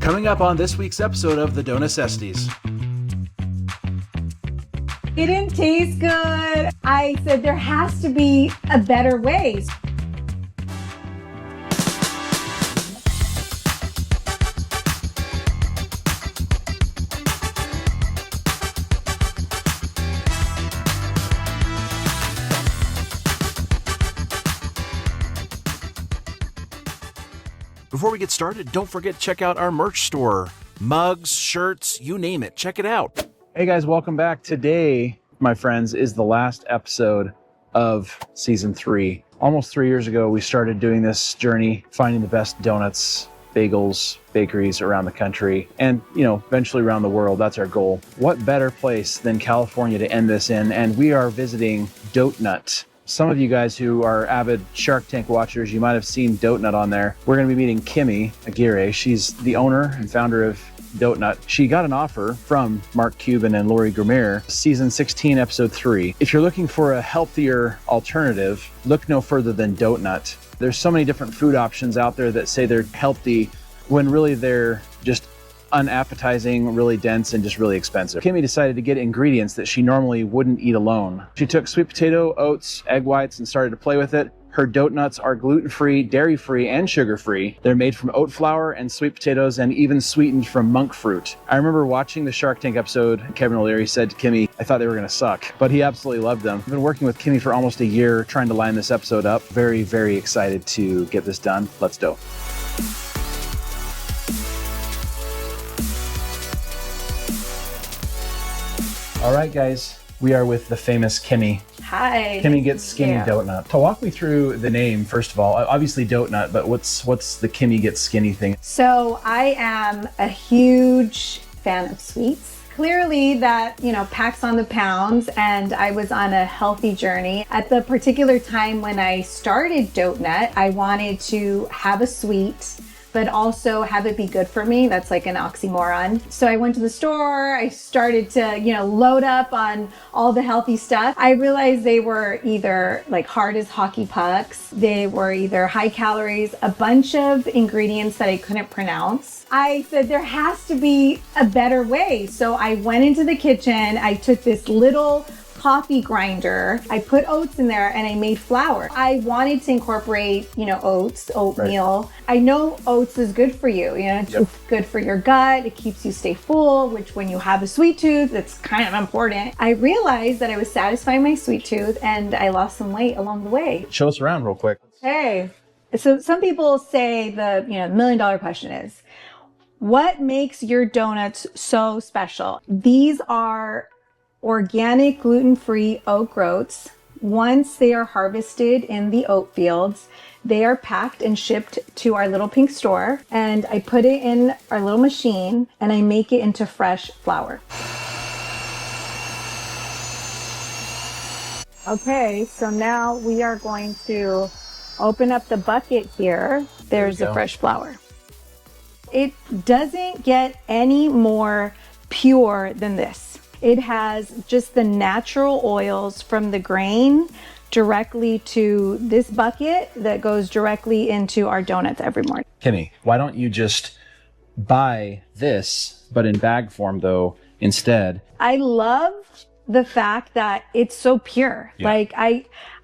Coming up on this week's episode of the Dough Necessities. It didn't taste good. I said there has to be a better way. Before we get started, don't forget to check out our merch store. Mugs, shirts, you name it. Check it out. Hey guys, welcome back. Today, my friends, is the last episode of season 3. Almost 3 years ago, we started doing this journey, finding the best donuts, bagels, bakeries around the country, and, eventually around the world. That's our goal. What better place than California to end this in? And we are visiting Doatnut. Some of you guys who are avid Shark Tank watchers, you might have seen Doatnut on there. We're going to be meeting Kimy Aguirre. She's the owner and founder of Doatnut. She got an offer from Mark Cuban and Lori Grimmer, season 16, episode 3. If you're looking for a healthier alternative, look no further than Doatnut. There's so many different food options out there that say they're healthy when really they're just unappetizing, really dense, and just really expensive. Kimy decided to get ingredients that she normally wouldn't eat alone. She took sweet potato, oats, egg whites, and started to play with it. Her Doatnuts are gluten-free, dairy-free, and sugar-free. They're made from oat flour and sweet potatoes and even sweetened from monk fruit. I remember watching the Shark Tank episode. Kevin O'Leary said to Kimy, I thought they were going to suck, but he absolutely loved them. I've been working with Kimy for almost a year trying to line this episode up. Very, very excited to get this done. Let's do it. All right, guys, we are with the famous Kimy. Hi. Kimy Gets Skinny Doatnut. So walk me through the name, first of all. Obviously Doatnut, but what's the Kimy Gets Skinny thing? So I am a huge fan of sweets. Clearly that, packs on the pounds, and I was on a healthy journey. At the particular time when I started Doatnut, I wanted to have a sweet, but also have it be good for me. That's like an oxymoron. So I went to the store, I started to, load up on all the healthy stuff. I realized they were either like hard as hockey pucks, they were either high calories, a bunch of ingredients that I couldn't pronounce. I said there has to be a better way. So I went into the kitchen, I took this little coffee grinder. I put oats in there and I made flour. I wanted to incorporate, oats, oatmeal. Right. I know oats is good for you. It's good for your gut. It keeps you stay full, which when you have a sweet tooth, it's kind of important. I realized that I was satisfying my sweet tooth and I lost some weight along the way. Show us around real quick. Okay. So some people say the, $1 million question is, what makes your donuts so special? These are organic gluten-free oat groats. Once they are harvested in the oat fields, they are packed and shipped to our little pink store, and I put it in our little machine and I make it into fresh flour. Okay, so now we are going to open up the bucket here. There's the fresh flour. It doesn't get any more pure than this. It has just the natural oils from the grain directly to this bucket that goes directly into our donuts every morning. Kimy, why don't you just buy this, but in bag form though, instead? I love the fact that it's so pure. Yeah. Like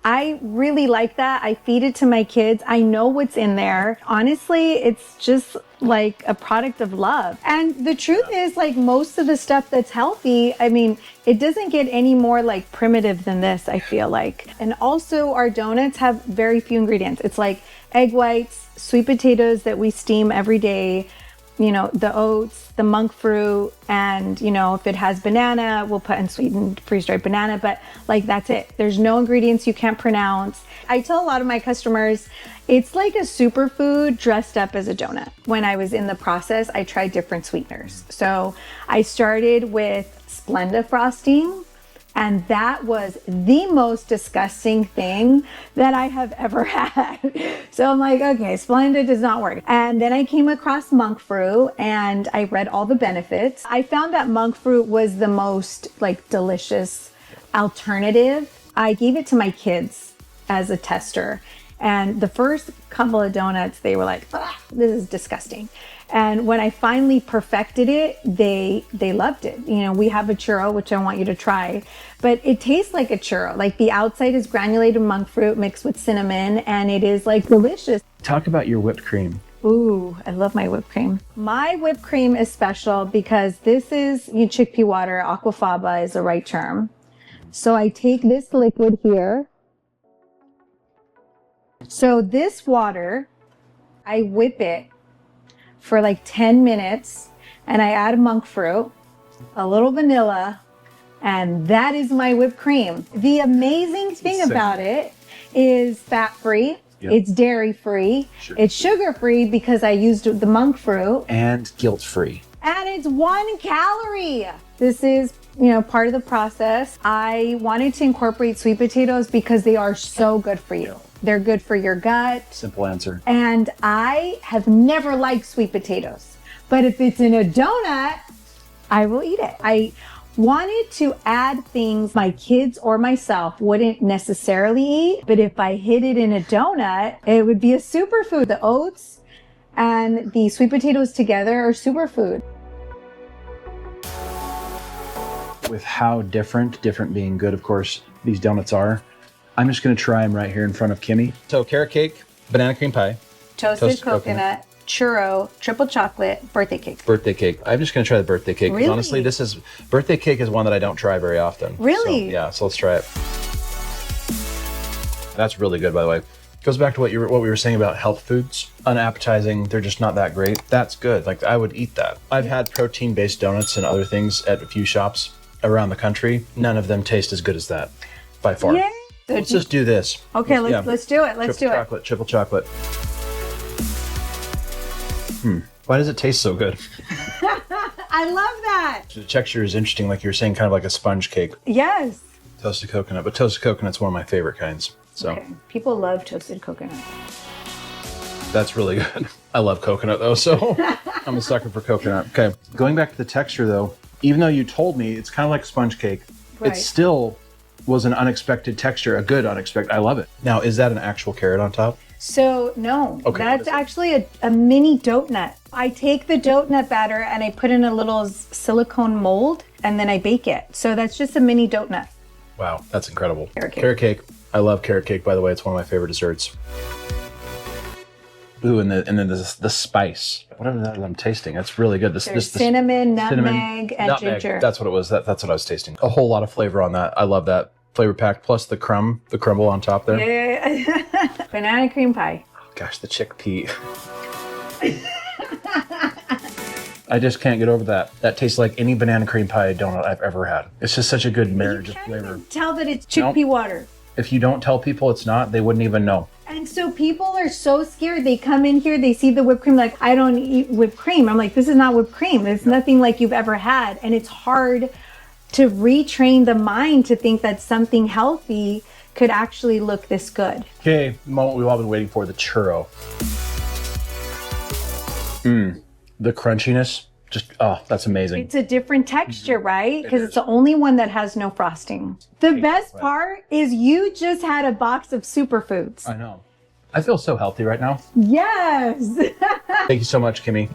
I really like that. I feed it to my kids. I know what's in there. Honestly, it's just like a product of love. And the truth is, like, most of the stuff that's healthy, it doesn't get any more like primitive than this, I feel like. And also our donuts have very few ingredients. It's like egg whites, sweet potatoes that we steam every day, the oats, the monk fruit, and, if it has banana, we'll put in sweetened freeze-dried banana, but like, that's it. There's no ingredients you can't pronounce. I tell a lot of my customers, it's like a superfood dressed up as a donut. When I was in the process, I tried different sweeteners. So I started with Splenda frosting, and that was the most disgusting thing that I have ever had. So I'm like, okay, Splenda does not work. And then I came across monk fruit and I read all the benefits. I found that monk fruit was the most delicious alternative. I gave it to my kids as a tester. And the first couple of donuts, they were like, this is disgusting. And when I finally perfected it, they loved it. You know, we have a churro, which I want you to try, but it tastes like a churro. Like the outside is granulated monk fruit mixed with cinnamon, and it is like delicious. Talk about your whipped cream. Ooh, I love my whipped cream. My whipped cream is special because this is chickpea water. Aquafaba is the right term. So I take this liquid here. So this water, I whip it for like 10 minutes and I add monk fruit, a little vanilla, and that is my whipped cream. The amazing thing about it is fat-free. Yep. It's dairy-free. Sure. It's sugar-free because I used the monk fruit. And guilt-free. And it's 1 calorie. This is, part of the process. I wanted to incorporate sweet potatoes because they are so good for you. They're good for your gut. Simple answer. And I have never liked sweet potatoes. But if it's in a donut, I will eat it. I wanted to add things my kids or myself wouldn't necessarily eat. But if I hid it in a donut, it would be a superfood. The oats and the sweet potatoes together are superfood. With how different being good, of course, these donuts are, I'm just going to try them right here in front of Kimy. So carrot cake, banana cream pie, toasted coconut, churro, triple chocolate, birthday cake. Birthday cake. I'm just going to try the birthday cake. Really? Honestly, birthday cake is one that I don't try very often. Really? So let's try it. That's really good, by the way. Goes back to what we were saying about health foods. Unappetizing, they're just not that great. That's good. Like, I would eat that. I've had protein-based donuts and other things at a few shops around the country. None of them taste as good as that, by far. Yay. Let's just do this. Okay, let's do it. Let's do it. Triple chocolate. Why does it taste so good? I love that. The texture is interesting, like you were saying, kind of like a sponge cake. Yes. Toasted coconut, but toasted coconut's one of my favorite kinds. So okay. People love toasted coconut. That's really good. I love coconut though, so I'm a sucker for coconut. Okay, going back to the texture though, even though you told me it's kind of like sponge cake, It still was an unexpected texture, a good unexpected. I love it. Now, is that an actual carrot on top? So no, okay, that's actually a mini Doatnut. I take the Doatnut batter and I put in a little silicone mold and then I bake it. So that's just a mini Doatnut. Wow, that's incredible. Carrot cake. I love carrot cake, by the way. It's one of my favorite desserts. Ooh, and then the spice. Whatever that is I'm tasting. That's really good. This cinnamon, nutmeg, and ginger. That's what it was. That's what I was tasting. A whole lot of flavor on that. I love that. Flavor packed, plus the crumble on top there. Yeah. Banana cream pie. Oh, gosh, the chickpea. I just can't get over that. That tastes like any banana cream pie donut I've ever had. It's just such a good marriage of flavor. You can't tell that it's chickpea water. If you don't tell people it's not, they wouldn't even know. And so people are so scared. They come in here, they see the whipped cream, like, I don't eat whipped cream. I'm like, this is not whipped cream. It's nothing like you've ever had. And it's hard to retrain the mind to think that something healthy could actually look this good. Okay, the moment we've all been waiting for, the churro. The crunchiness, that's amazing. It's a different texture, right? Because it's the only one that has no frosting. The best part is you just had a box of superfoods. I know. I feel so healthy right now. Yes. Thank you so much, Kimy.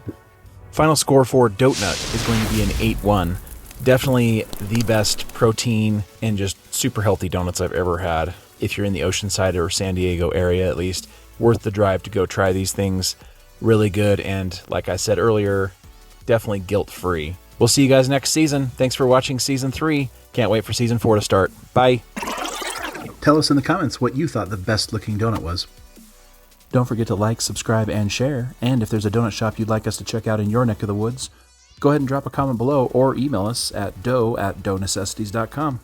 Final score for Doatnut is going to be an 8-1. Definitely the best protein and just super healthy donuts I've ever had. If you're in the Oceanside or San Diego area, at least, worth the drive to go try these things. Really good, and like I said earlier, definitely guilt-free. We'll see you guys next season. Thanks for watching Season 3. Can't wait for Season 4 to start. Bye. Tell us in the comments what you thought the best-looking donut was. Don't forget to like, subscribe, and share. And if there's a donut shop you'd like us to check out in your neck of the woods, go ahead and drop a comment below or email us at dough@doughnecessities.com.